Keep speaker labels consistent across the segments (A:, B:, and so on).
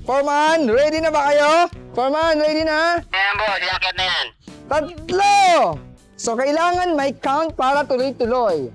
A: Foreman, ready na ba kayo? Foreman, ready na?
B: Ayan boss, yakit na yan.
A: 3! So, kailangan may count para tuloy-tuloy.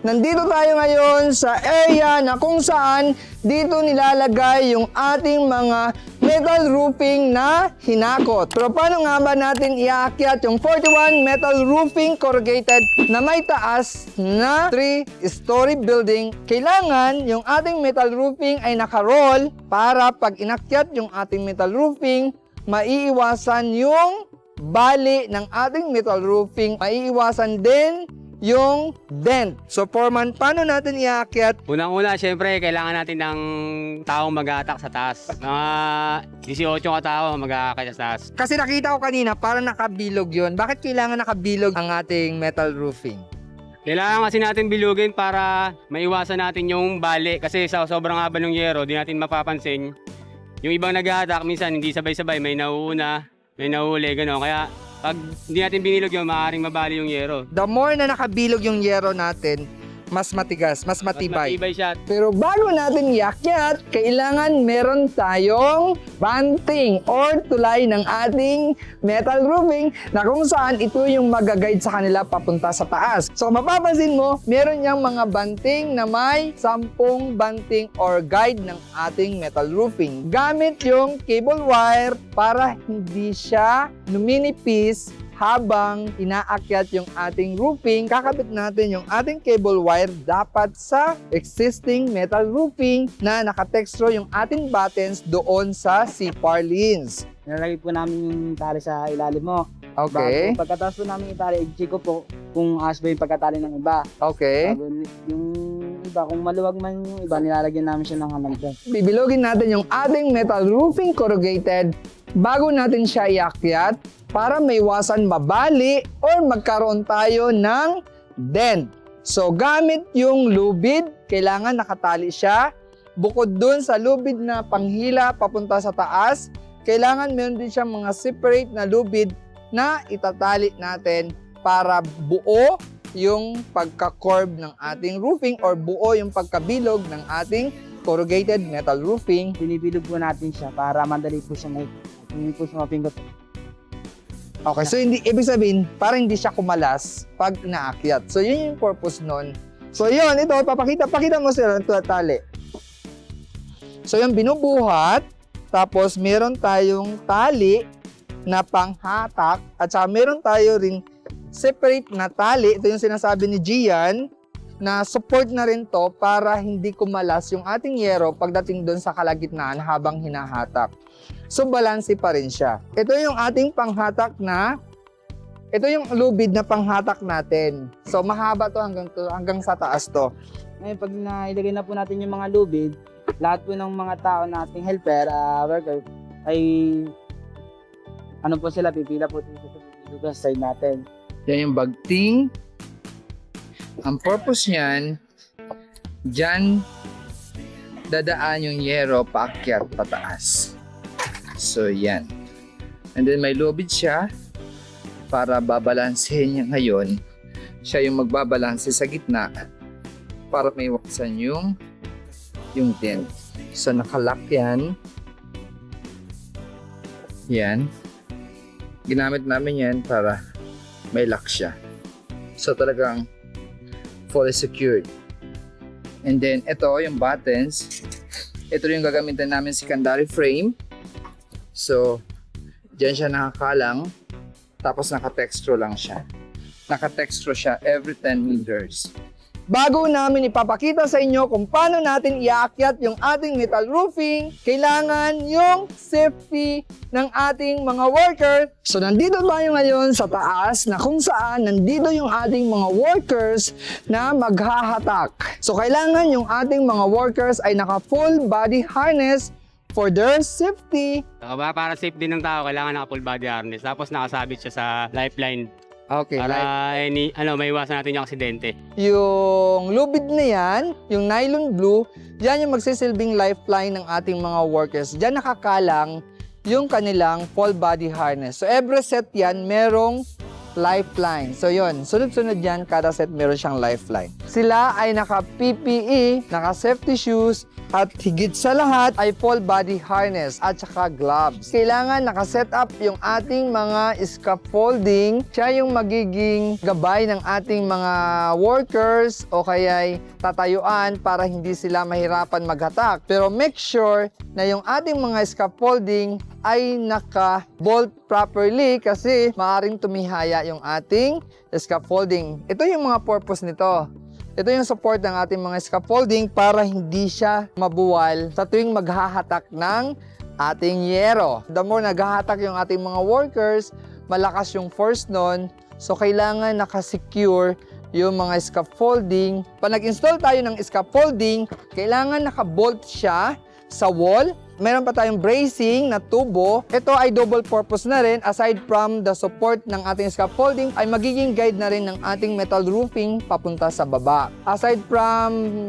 A: Nandito tayo ngayon sa area na kung saan dito nilalagay yung ating mga metal roofing na hinakot. Pero paano nga ba natin iaakyat yung 41 metal roofing corrugated na may taas na 3-story building? Kailangan yung ating metal roofing ay nakaroll para pag inakyat yung ating metal roofing, maiiwasan yung bali ng ating metal roofing, maiiwasan din yung dent. So, Foreman, paano natin iaakyat?
C: Unang-una, syempre, kailangan natin ng taong mag-a-attack sa taas. Mga 18 katao mag-a-attack sa taas.
A: Kasi nakita ko kanina, parang nakabilog yun. Bakit kailangan nakabilog ang ating metal roofing?
C: Kailangan kasi natin bilugin para maiwasan natin yung bali. Kasi sa sobrang haba ng yero, di natin mapapansin. Yung ibang nag-a-attack, minsan hindi sabay-sabay, may nauuna, may nahuli, gano'n. Kaya pag hindi natin binilog yun, maaaring mabali yung yero.
A: The more na nakabilog yung yero natin, mas matigas, mas matibay.
C: Mas matibay siya.
A: Pero bago natin iakyat, kailangan meron tayong banting or tulay ng ating metal roofing na kung saan ito yung mag-guide sa kanila papunta sa taas. So mapapansin mo, meron niyang mga banting na may 10 banting or guide ng ating metal roofing. Gamit yung cable wire para hindi siya numinipis habang inaakyat yung ating roofing. Kakabit natin yung ating cable wire dapat sa existing metal roofing na nakatextro yung ating buttons doon sa C-par lines.
D: Nilalagay po namin yung tali sa ilalim mo.
A: Okay.
D: Pagkatapos po namin itali, i-check ko po kung ayos ba yung pagkatali ng iba.
A: Okay.
D: Bago yung iba, kung maluwag man yung iba, nilalagyan namin siya ng hamantay.
A: Bibilogin natin yung ating metal roofing corrugated bago natin siya iakyat para maiwasan mabali or magkaroon tayo ng dent. So, gamit yung lubid, kailangan nakatali siya. Bukod dun sa lubid na panghila papunta sa taas, kailangan meron din siyang mga separate na lubid na itatali natin para buo yung pagka-curve ng ating roofing or buo yung pagkabilog ng ating corrugated metal roofing.
D: Binibilog po natin siya para madali po siya mapingot.
A: Okay, so ibig sabihin, parang hindi siya kumalas pag inaakyat. So, yun yung purpose nun. So, yun, ito, pakita mo sila ito tali. So, yung binubuhat, tapos meron tayong tali na panghatak, at saka meron tayo rin separate na tali. Ito yung sinasabi ni Gian, na support na rin to para hindi kumalas yung ating yero pagdating doon sa kalagitnaan habang hinahatak. So, balanse pa rin siya. Ito yung ating panghatak na, ito yung lubid na panghatak natin. So, mahaba to hanggang sa taas to.
D: Ngayon, pag nailagay na po natin yung mga lubid, lahat po ng mga tao nating helper, worker, ay ano po sila, pipila po dito sa side natin.
A: Yan yung bagting. Ang purpose niyan, dyan dadaan yung yero paakyat pataas. So, yan. And then may lubid siya para babalansehin niya ngayon. Siya yung magbabalanse sa gitna para may iwasan yung dent. So, nakalock yan. Yan. Ginamit namin yan para may lock siya. So, talagang fully secured. And then, ito yung buttons. Ito yung gagamitin namin secondary frame. So, dyan siya nakakalang. Tapos nakatextro lang siya. Nakatextro siya every 10 meters. Bago namin ipapakita sa inyo kung paano natin iaakyat yung ating metal roofing, kailangan yung safety ng ating mga worker. So nandito tayo ngayon sa taas na kung saan nandito yung ating mga workers na maghahatak. So kailangan yung ating mga workers ay naka full body harness for their safety.
C: Para safe din ng tao, kailangan naka full body harness. Tapos nakasabit siya sa lifeline.
A: Okay,
C: Para maiwasan natin yung aksidente.
A: yung lubid na yan, yung nylon blue, yan yung magsisilbing lifeline ng ating mga workers. Diyan nakakalang yung kanilang full body harness. So every set yan, merong lifeline. So yun, sunod-sunod yan, kada set meron siyang lifeline. Sila ay naka-PPE, naka-safety shoes, at higit sa lahat ay full body harness at saka gloves. Kailangan naka-set up yung ating mga scaffolding. Siya yung magiging gabay ng ating mga workers o kaya'y tatayuan para hindi sila mahirapan maghatak. Pero make sure na yung ating mga scaffolding ay naka-bolt properly kasi maaaring tumihaya yung ating scaffolding. Ito yung mga purpose nito. Ito yung support ng ating mga scaffolding para hindi siya mabuwal sa tuwing maghahatak ng ating yero. The more naghahatak yung ating mga workers, malakas yung force nun. So, kailangan nakasecure yung mga scaffolding. Pag nag-install tayo ng scaffolding, kailangan nakabolt siya sa wall. Meron pa tayong bracing na tubo. Ito ay double purpose na rin. Aside from the support ng ating scaffolding, ay magiging guide na rin ng ating metal roofing papunta sa baba. Aside from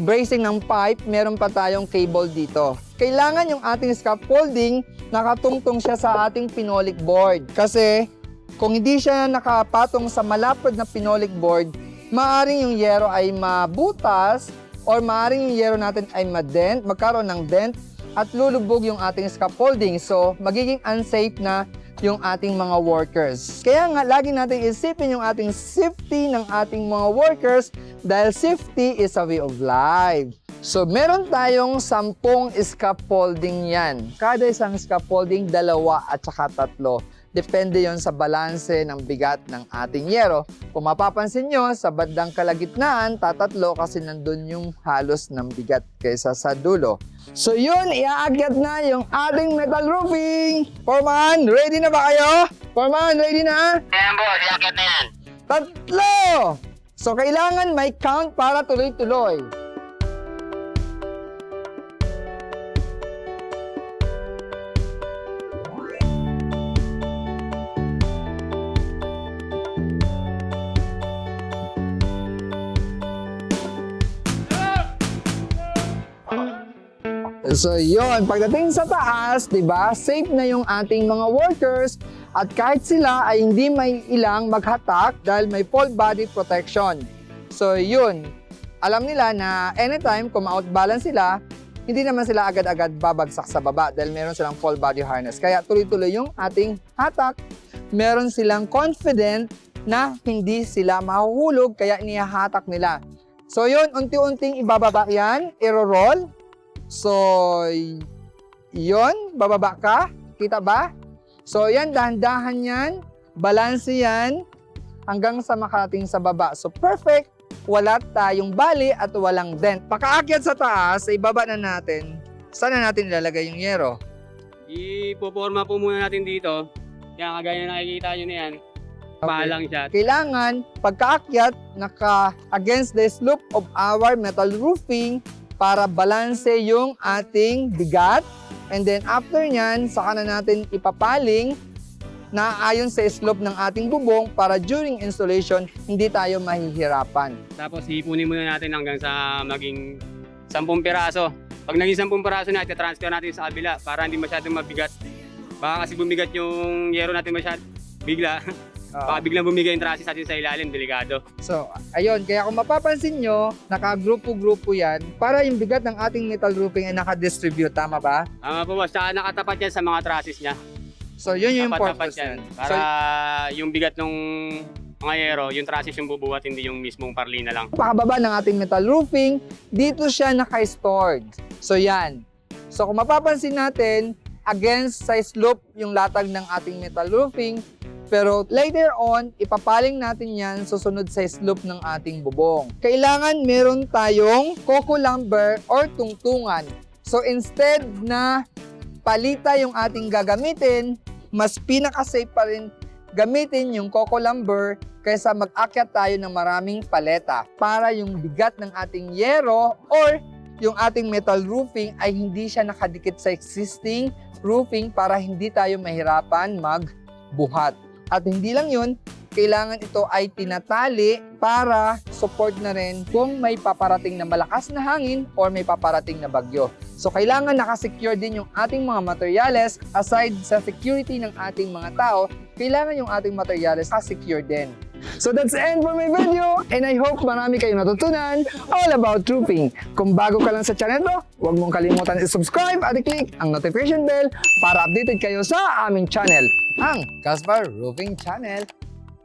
A: bracing ng pipe, meron pa tayong cable dito. Kailangan yung ating scaffolding nakatungtong siya sa ating phenolic board. Kasi kung hindi siya nakapatong sa malapad na phenolic board, maaring yung yero ay mabutas or maaring yung yero natin ay madent, magkaroon ng dent at lulubog yung ating scaffolding. So, magiging unsafe na yung ating mga workers. Kaya nga, lagi natin isipin yung ating safety ng ating mga workers dahil safety is a way of life. So, meron tayong 10 scaffolding yan. Kada isang scaffolding, 2 at saka 3. Depende yon sa balanse ng bigat ng ating yero. Kung mapapansin nyo, sa bandang kalagitnaan, tatatlo kasi nandun yung halos ng bigat kaysa sa dulo. So yun, iaakyat na yung ating metal roofing. Foreman, ready na ba kayo? Foreman, ready na?
C: Ayan boss, iakyat na yan.
A: 3! So kailangan may count para tuloy-tuloy. So yun, pagdating sa taas, 'di ba? Safe na yung ating mga workers at kahit sila ay hindi may ilang maghatak dahil may full body protection. So yun, alam nila na anytime kung ma-outbalance sila, hindi naman sila agad-agad babagsak sa baba dahil meron silang full body harness. Kaya tuloy-tuloy yung ating hatak. Meron silang confident na hindi sila mahuhulog kaya inihahatak nila. So yun, unti-unting ibababa yan, iro-roll. So, yun, bababa ka, kita ba? So, yan, dahan-dahan yan, balanse yan, hanggang sa makarating sa baba. So, perfect, wala tayong bali at walang dent. Pakaakyat sa taas, ibaba na natin. Saan na natin ilalagay yung yero?
C: Ipoporma po muna natin dito. Yan, kagaya na nakikita nyo na yan. Palang siya.
A: Kailangan, pagkaakyat, naka-against the slope of our metal roofing, para balanse yung ating bigat. And then after nyan, saka na natin ipapaling na ayon sa slope ng ating bubong para during installation, hindi tayo mahihirapan.
C: Tapos hipunin muna natin hanggang sa maging 10 piraso. Pag naging 10 piraso na, iti-transfer natin sa kabila para hindi masyadong mabigat. Baka kasi bumigat yung yero natin bigla. Baka biglang bumigay yung trusses natin sa ilalim, delikado.
A: So, ayun. Kaya kung mapapansin nyo, naka-grupo-grupo yan para yung bigat ng ating metal roofing ay naka-distribute. Tama ba?
C: Tama po boss, tsaka nakatapat yan sa mga trusses niya.
A: So, yun yung
C: Tapat-tapat
A: purpose
C: yan.
A: yan.
C: Para yung bigat ng mga yero, yung trusses yung bubuhat, hindi yung mismong parlina lang.
A: Pakababa ng ating metal roofing, dito siya naka-stored. So, yan. So, kung mapapansin natin, against sa slope yung latag ng ating metal roofing, pero later on, ipapaling natin yan susunod sa slope ng ating bubong. Kailangan meron tayong coco lumber or tungtungan. So instead na palita yung ating gagamitin, mas pinaka-safe pa rin gamitin yung coco lumber kaysa mag-akyat tayo ng maraming paleta para yung bigat ng ating yero or yung ating metal roofing ay hindi siya nakadikit sa existing roofing para hindi tayo mahirapan magbuhat. At hindi lang yun, kailangan ito ay tinatali para support na rin kung may paparating na malakas na hangin or may paparating na bagyo. So kailangan nakasecure din yung ating mga materyales aside sa security ng ating mga tao, kailangan yung ating materials secure din. So that's the end for my video and I hope marami kayong natutunan all about roofing. Kung bago ka lang sa channel to, huwag mong kalimutan i-subscribe at i-click ang notification bell para updated kayo sa aming channel, ang Caspar Roofing Channel.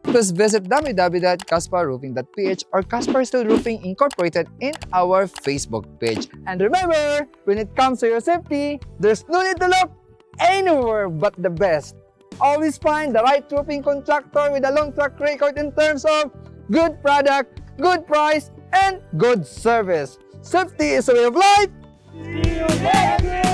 A: Please visit www.casparroofing.ph or Caspar Steel Roofing Incorporated in our Facebook page. And remember, when it comes to your safety, there's no need to look anywhere but the best. Always find the right roofing contractor with a long track record in terms of good product, good price, and good service. Safety is a way of life. See you next time.